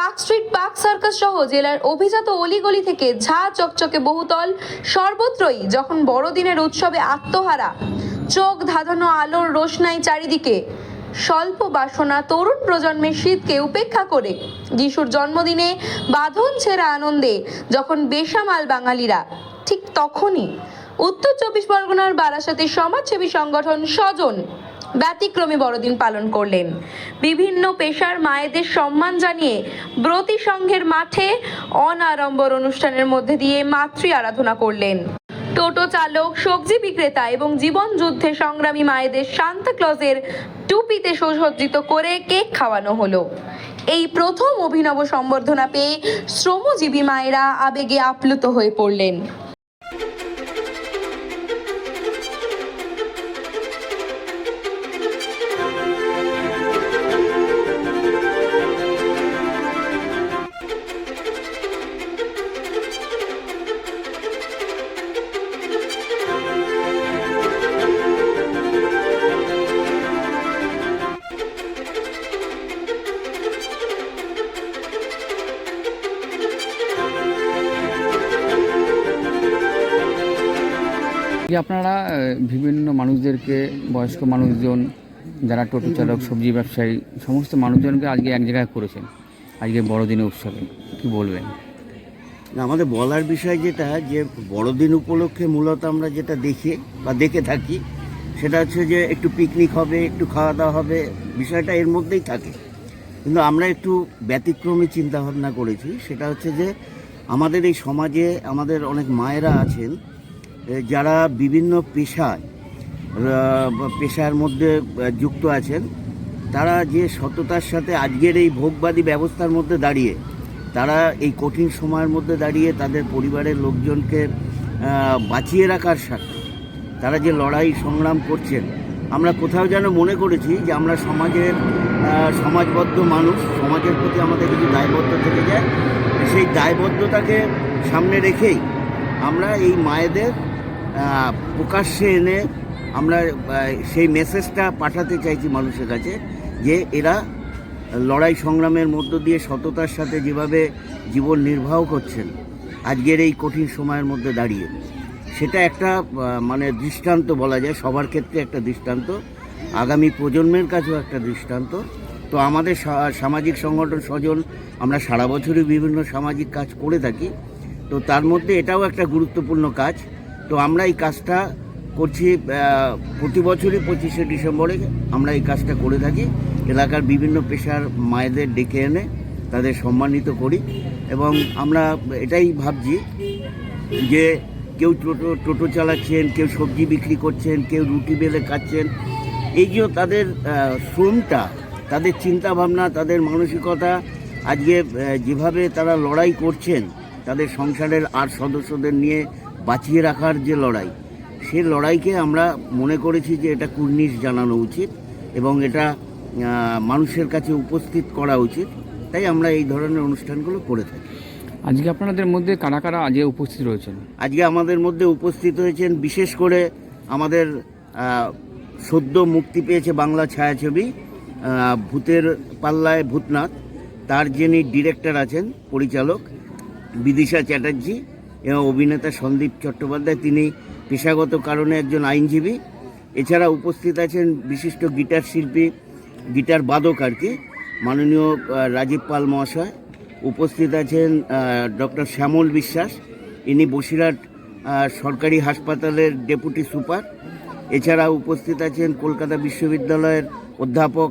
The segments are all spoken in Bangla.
পার্ক স্ট্রিট, পার্ক সার্কাস সহ জেলার অভিজাত অলিগলি থেকে ঝাঁ চকচকে বহুতল সর্বত্রই যখন বড়দিনের উৎসবে আত্মহারা, চোখ ধাঁধানো আলোর রোশনাই চারিদিকে, স্বল্প বাসনা তরুণ প্রজন্মের শীতকে উপেক্ষা করে যিশুর জন্মদিনে বাঁধন ছেঁড়া আনন্দে যখন বেসামাল বাঙালিরা, ঠিক তখনই উত্তর চব্বিশ পরগনার বারাসাতের সমাজসেবী সংগঠন স্বজন ব্যতিক্রমী বড়দিন পালন করলেন। বিভিন্ন পেশার মায়েদের সম্মান জানিয়ে ব্রতী সংঘের মাঠে অনাড়ম্বর অনুষ্ঠানের মধ্যে দিয়ে মাতৃ আরাধনা করলেন। টোটো চালক, সবজি বিক্রেতা এবং জীবন যুদ্ধে সংগ্রামী মায়েদের সান্তা ক্লজের টুপিতে সুসজ্জিত করে কেক খাওয়ানো হলো। এই প্রথম অভিনব সম্বর্ধনা পেয়ে শ্রমজীবী মায়েরা আবেগে আপ্লুত হয়ে পড়লেন। আপনারা বিভিন্ন মানুষদেরকে, বয়স্ক মানুষজন, যারা টোটো চালক, সবজি ব্যবসায়ী, সমস্ত মানুষজনকে আজকে এক জায়গায় করেছেন আজকে বড়দিনের উৎসবে, কি বলবেন? আমাদের বলার বিষয় যেটা, যে বড়দিন উপলক্ষে মূলত আমরা যেটা দেখি বা দেখে থাকি সেটা হচ্ছে যে একটু পিকনিক হবে, একটু খাওয়া দাওয়া হবে, বিষয়টা এর মধ্যেই থাকে। কিন্তু আমরা একটু ব্যতিক্রমী চিন্তাভাবনা করেছি। সেটা হচ্ছে যে আমাদের এই সমাজে আমাদের অনেক মায়েরা আছেন যারা বিভিন্ন পেশার মধ্যে যুক্ত আছেন। তারা যে সততার সাথে আজকের এই ভোগবাদী ব্যবস্থার মধ্যে দাঁড়িয়ে, তারা এই কঠিন সময়ের মধ্যে দাঁড়িয়ে তাদের পরিবারের লোকজনকে বাঁচিয়ে রাখার সাথে তারা যে লড়াই সংগ্রাম করছেন, আমরা কোথাও যেন মনে করেছি যে আমরা সমাজবদ্ধ মানুষ, সমাজের প্রতি আমাদের কিছু দায়বদ্ধ থেকে যায়। সেই দায়বদ্ধতাকে সামনে রেখেই আমরা এই মায়েদের প্রকাশ্যে এনে আমরা সেই মেসেজটা পাঠাতে চাইছি মানুষের কাছে, যে এরা লড়াই সংগ্রামের মধ্য দিয়ে সততার সাথে যেভাবে জীবন নির্বাহ করছেন আজকের এই কঠিন সময়ের মধ্যে দাঁড়িয়ে, সেটা একটা মানে দৃষ্টান্ত বলা যায়, সবার ক্ষেত্রে একটা দৃষ্টান্ত, আগামী প্রজন্মের কাছেও একটা দৃষ্টান্ত। তো আমাদের সামাজিক সংগঠন স্বজন, আমরা সারা বছরই বিভিন্ন সামাজিক কাজ করে থাকি। তো তার মধ্যে এটাও একটা গুরুত্বপূর্ণ কাজ। তো আমরা এই কাজটা করছি প্রতি বছরই 25শে ডিসেম্বরে আমরা এই কাজটা করে থাকি। এলাকার বিভিন্ন পেশার মায়েদের ডেকে এনে তাদের সম্মানিত করি, এবং আমরা এটাই ভাবছি যে কেউ টোটো চালাচ্ছেন, কেউ সবজি বিক্রি করছেন, কেউ রুটি বেলে খাচ্ছেন, এই যে তাদের শ্রমটা, তাদের চিন্তাভাবনা, তাদের মানসিকতা, আজকে যেভাবে তারা লড়াই করছেন তাদের সংসারের আর সদস্যদের নিয়ে বাঁচিয়ে রাখার যে লড়াই, সেই লড়াইকে আমরা মনে করেছি যে এটা কুর্নিশ জানানো উচিত এবং এটা মানুষের কাছে উপস্থিত করা উচিত। তাই আমরা এই ধরনের অনুষ্ঠানগুলো করে থাকি। আজকে আপনাদের মধ্যে কারা কারা আজকে উপস্থিত রয়েছেন? আজকে আমাদের মধ্যে উপস্থিত হয়েছেন বিশেষ করে আমাদের সদ্য মুক্তি পেয়েছে বাংলা ছায়াছবি ভূতের পাল্লায় ভূতনাথ, তার যিনি ডিরেক্টর আছেন, পরিচালক বিদিশা চ্যাটার্জি, এবং অভিনেতা সন্দীপ চট্টোপাধ্যায়, তিনি পেশাগত কারণে একজন আইনজীবী। এছাড়া উপস্থিত আছেন বিশিষ্ট গিটার শিল্পী, গিটার বাদক আর কি, মাননীয় রাজীব পাল মহাশয়। উপস্থিত আছেন ডক্টর শ্যামল বিশ্বাস, ইনি বসিরহাট সরকারি হাসপাতালের ডেপুটি সুপার। এছাড়া উপস্থিত আছেন কলকাতা বিশ্ববিদ্যালয়ের অধ্যাপক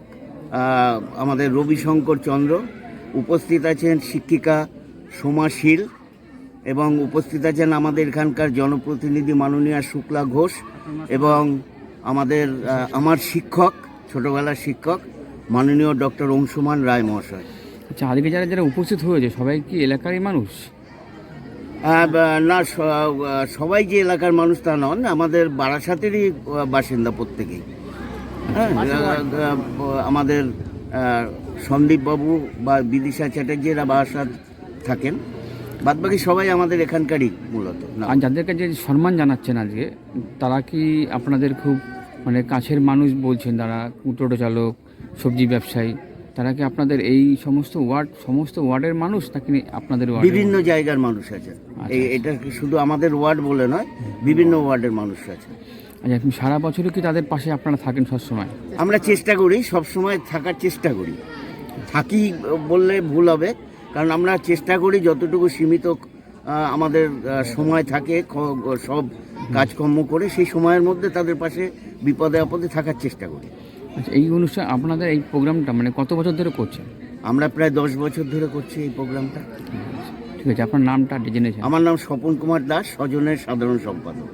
আমাদের রবিশঙ্কর চন্দ্র। উপস্থিত আছেন শিক্ষিকা সোমা শীল, এবং উপস্থিত আছেন আমাদের এখানকার জনপ্রতিনিধি মাননীয়া শুক্লা ঘোষ, এবং আমার শিক্ষক, ছোটোবেলার শিক্ষক মাননীয় ডক্টর অংশুমান রায় মহাশয়। আচ্ছা, আজকে যারা উপস্থিত হয়েছে সবাই কি এলাকারই মানুষ? না, সবাই যে এলাকার মানুষ তা নন, আমাদের বারাসাতেরই বাসিন্দা প্রত্যেকেই। হ্যাঁ, আমাদের সন্দীপবাবু বা বিদিশা চ্যাটার্জি এরা বারাসাত থাকেন, বাদবাকি সবাই আমাদের এখানকারই মূলত। আর যাদেরকে যে সম্মান জানাচ্ছেন আজকে, তারা কি আপনাদের খুব কাছের মানুষ বলছেন? তারা টোটো চালক, সবজি ব্যবসায়ী, তারা কি আপনাদের এই সমস্ত ওয়ার্ডের মানুষ নাকি আপনাদের ওয়ার্ড? বিভিন্ন জায়গার মানুষ আছে। এটা কি শুধু আমাদের ওয়ার্ড বলে নয়, বিভিন্ন ওয়ার্ডের মানুষ আছে। আচ্ছা, আপনি সারা বছরই কি তাদের পাশে আপনারা থাকেন সবসময়? আমরা চেষ্টা করি, সব সময় থাকার চেষ্টা করি। থাকি বললে ভুল হবে, কারণ আমরা চেষ্টা করি যতটুকু সীমিত আমাদের সময় থাকে সব কাজকর্ম করে সেই সময়ের মধ্যে তাদের পাশে বিপদে আপদে থাকার চেষ্টা করি। আচ্ছা, এই অনুষ্ঠান আপনাদের এই প্রোগ্রামটা মানে কত বছর ধরে করছেন? আমরা প্রায় 10 বছর ধরে করছি এই প্রোগ্রামটা। ঠিক আছে, আপনার নামটা জেনেছেন? আমার নাম স্বপন কুমার দাস, স্বজনের সাধারণ সম্পাদক।